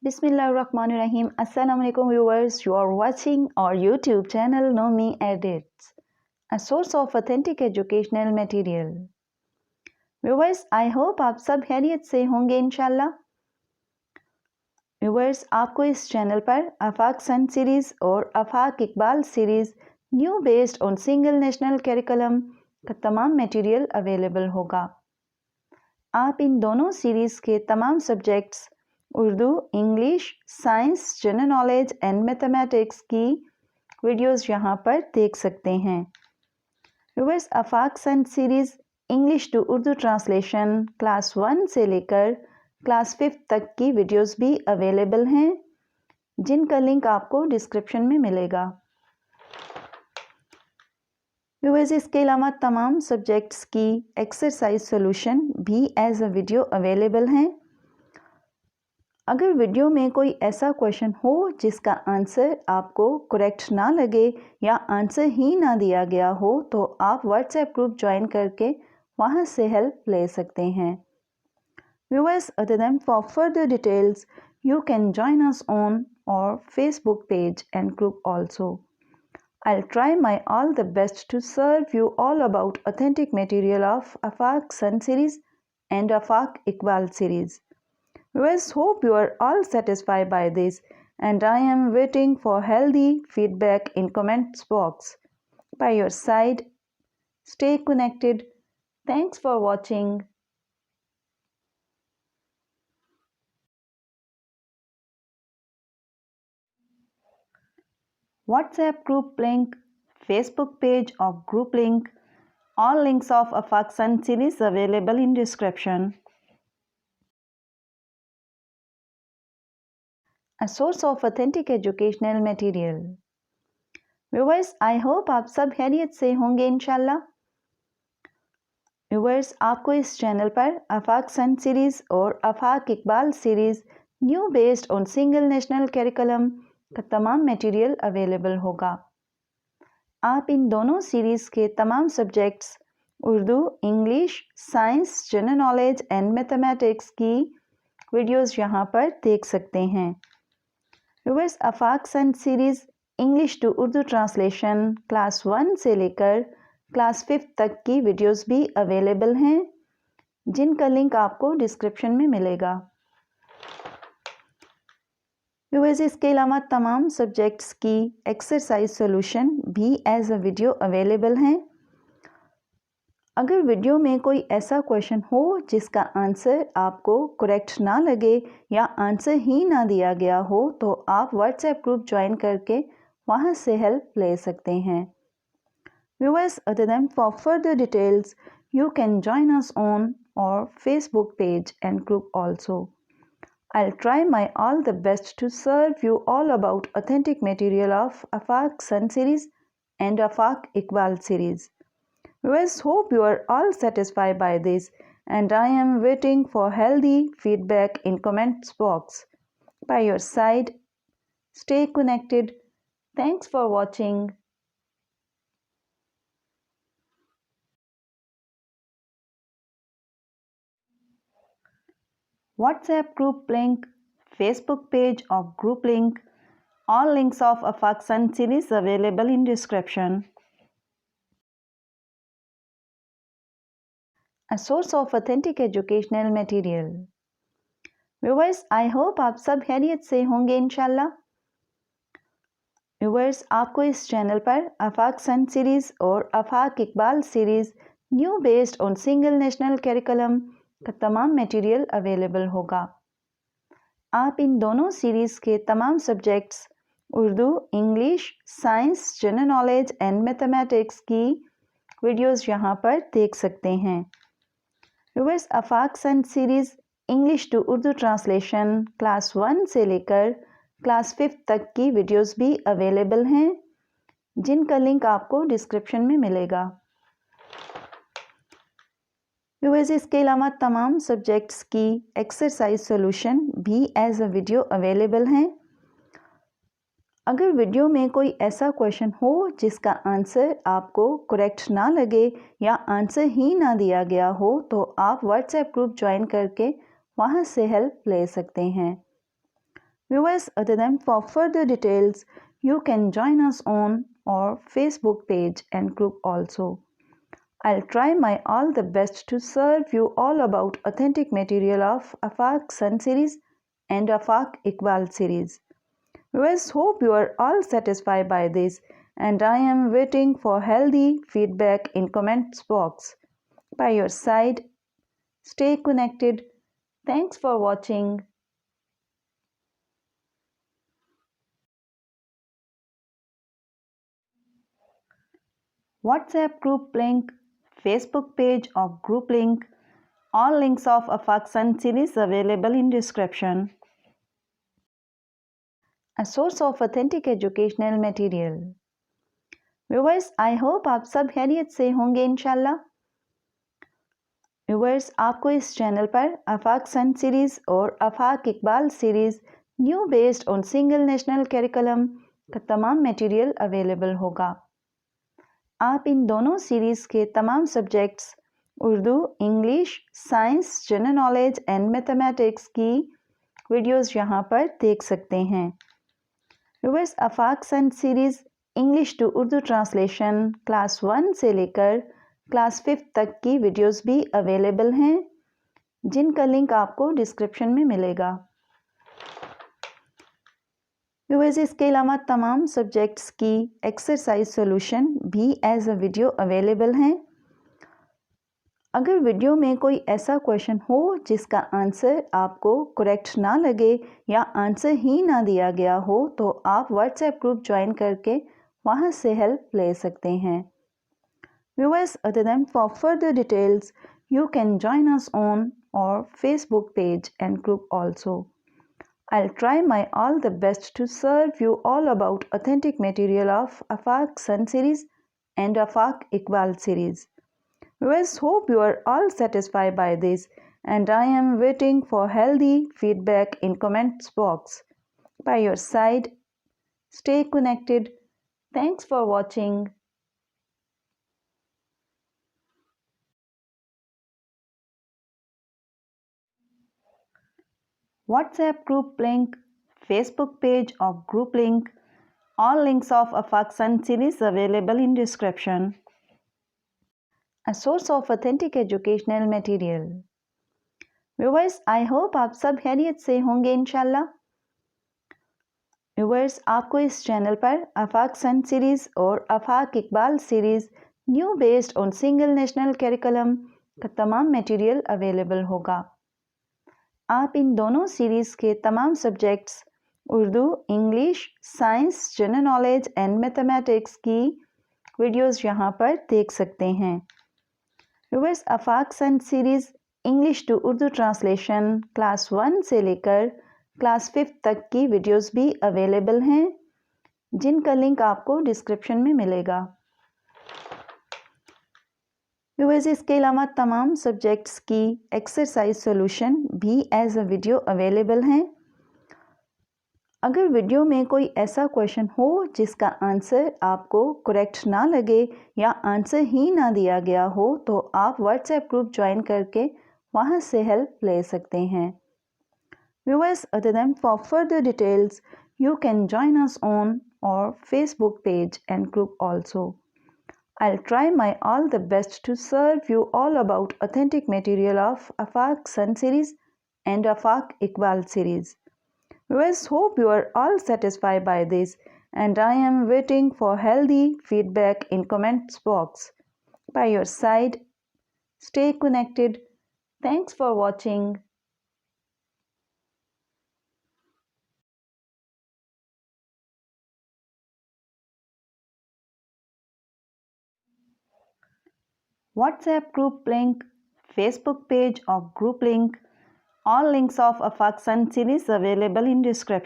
Bismillahirrahmanirrahim. Assalamu alaikum viewers. You are watching our YouTube channel Nomi Edits, a source of authentic educational material. Viewers, I hope आप सब खैरियत से होंगे इंशाल्लाह। Viewers, आपको इस चैनल पर आफाक सन सीरीज़ और Afaq Iqbal series new based on single national curriculum का तमाम मटेरियल अवेलेबल होगा। आप इन दोनों सीरीज़ के तमाम subjects Urdu, English, science, general knowledge and mathematics की वीडियोस यहाँ पर देख सकते हैं। Viewers, Afaq Sun series English to Urdu translation class 1 से लेकर क्लास 5 तक की वीडियोस भी अवेलेबल हैं, जिनका लिंक आपको डिस्क्रिप्शन में मिलेगा। व्यूअर्स, इसके अलावा तमाम सब्जेक्ट्स की एक्सरसाइज सॉल्यूशन भी एज अ वीडियो अवेलेबल हैं। अगर वीडियो में कोई ऐसा क्वेश्चन हो जिसका आंसर आपको करेक्ट ना लगे या आंसर ही ना दिया गया हो, तो आप व्हाट्सएप ग्रुप ज्वाइन करके वहां से हेल्प ले सकते हैं। Viewers, other than for further details you can join us on our Facebook page and group also. I'll try my all the best to serve you all about authentic material of Afaq Sun series and Afaq Iqbal series. Viewers, hope you are all satisfied by this, and I am waiting for healthy feedback in comments box. By your side, stay connected. Thanks for watching. WhatsApp group link, Facebook page or group link, all links of Afaq Sun series available in description. A source of authentic educational material. Viewers, I hope आप सब खैरियत से होंगे इंशाल्लाह। Viewers, आपको इस channel पर आफाक Sun series और Afaq Iqbal series new based on single national curriculum का तमाम मटेरियल अवेलेबल होगा। आप इन दोनों सीरीज़ के तमाम subjects Urdu, English, science, general knowledge and mathematics की वीडियोस यहाँ पर देख सकते हैं। Viewers, Afaq Sun series English to Urdu translation class 1 से लेकर क्लास 5 तक की वीडियोस भी अवेलेबल हैं, जिनका लिंक आपको डिस्क्रिप्शन में मिलेगा। व्यूअर्स, इसके अलावा तमाम सब्जेक्ट्स की एक्सरसाइज सॉल्यूशन भी एज अ वीडियो अवेलेबल हैं। अगर वीडियो में कोई ऐसा क्वेश्चन हो जिसका आंसर आपको करेक्ट ना लगे या आंसर ही ना दिया गया हो, तो आप व्हाट्सएप ग्रुप ज्वाइन करके वहां से हेल्प ले सकते हैं। Viewers, other than for further details, you can join us on our Facebook page and group also. I'll try my all the best to serve you all about authentic material of Afaq Sun series and Afaq Iqbal series. Viewers, hope you are all satisfied by this, and I am waiting for healthy feedback in comments box. By your side, stay connected. Thanks for watching. WhatsApp group link, Facebook page or group link, all links of Afaq Sun series available in description. A source of authentic educational material. Viewers, I hope आप सब खैरियत से होंगे इंशाल्लाह। Viewers, आपको इस channel पर आफाक Sun series और Afaq Iqbal series new based on single national curriculum का तमाम मटेरियल अवेलेबल होगा। आप इन दोनों सीरीज़ के तमाम subjects Urdu, English, science, general knowledge and mathematics की वीडियोस यहाँ पर देख सकते हैं। Viewers, Afaq Sun series English to Urdu translation class 1 से लेकर क्लास 5 तक की वीडियोस भी अवेलेबल हैं, जिनका लिंक आपको डिस्क्रिप्शन में मिलेगा। व्यूअर्स, इसके अलावा तमाम सब्जेक्ट्स की एक्सरसाइज सॉल्यूशन भी एज अ वीडियो अवेलेबल हैं। अगर वीडियो में कोई ऐसा क्वेश्चन हो जिसका आंसर आपको करेक्ट ना लगे या आंसर ही ना दिया गया हो, तो आप व्हाट्सएप ग्रुप ज्वाइन करके वहां से हेल्प ले सकते हैं। Viewers, other than for further details, you can join us on our Facebook page and group also. I'll try my all the best to serve you all about authentic material of Afaq Sun series and Afaq Iqbal series. Viewers, hope you are all satisfied by this, and I am waiting for healthy feedback in comments box. By your side, stay connected. Thanks for watching. WhatsApp group link, Facebook page or group link. All links of Afaq Sun series available in description. A source of authentic educational material. Viewers, I hope आप सब खैरियत से होंगे इंशाल्लाह। Viewers, आपको इस channel पर आफाक Sun series और Afaq Iqbal series new based on single national curriculum का तमाम मटेरियल अवेलेबल होगा। आप इन दोनों सीरीज़ के तमाम subjects Urdu, English, science, general knowledge and mathematics की वीडियोस यहाँ पर देख सकते हैं। Viewers, Afaq Sun series English to Urdu translation class 1 से लेकर क्लास 5 तक की वीडियोस भी अवेलेबल हैं, जिनका लिंक आपको डिस्क्रिप्शन में मिलेगा। व्यूअर्स, इसके अलावा तमाम सब्जेक्ट्स की एक्सरसाइज सॉल्यूशन भी एज अ वीडियो अवेलेबल हैं। अगर वीडियो में कोई ऐसा क्वेश्चन हो जिसका आंसर आपको करेक्ट ना लगे या आंसर ही ना दिया गया हो, तो आप व्हाट्सएप ग्रुप ज्वाइन करके वहां से हेल्प ले सकते हैं। Viewers, other than for further details, you can join us on our Facebook page and group also. I'll try my all the best to serve you all about authentic material of Afaq Sun series and Afaq Iqbal series. Viewers, hope you are all satisfied by this, and I am waiting for healthy feedback in comments box. By your side, stay connected. Thanks for watching. WhatsApp group link, Facebook page or group link. All links of Afaq Sun series available in description. A source of authentic educational material. Viewers, I hope आप सब खैरियत से होंगे इंशाल्लाह। Viewers, आपको इस channel पर आफाक Sun series और Afaq Iqbal series new based on single national curriculum का तमाम मटेरियल अवेलेबल होगा। आप इन दोनों सीरीज़ के तमाम subjects Urdu, English, science, general knowledge and mathematics की वीडियोस यहाँ पर देख सकते हैं। Viewers, Afaq Sun series English to Urdu translation class 1 से लेकर क्लास 5 तक की वीडियोस भी अवेलेबल हैं, जिनका लिंक आपको डिस्क्रिप्शन में मिलेगा। व्यूअर्स, इसके अलावा तमाम सब्जेक्ट्स की एक्सरसाइज सॉल्यूशन भी एज अ वीडियो अवेलेबल हैं। अगर वीडियो में कोई ऐसा क्वेश्चन हो जिसका आंसर आपको करेक्ट ना लगे या आंसर ही ना दिया गया हो, तो आप व्हाट्सएप ग्रुप ज्वाइन करके वहां से हेल्प ले सकते हैं। Viewers, other than for further details, you can join us on our Facebook page and group also. I'll try my all the best to serve you all about authentic material of Afaq Sun series and Afaq Iqbal series. Viewers, hope you are all satisfied by this, and I am waiting for healthy feedback in comments box. By your side, stay connected. Thanks for watching. WhatsApp group link, Facebook page or group link. All links of Afaq Sun series available in description.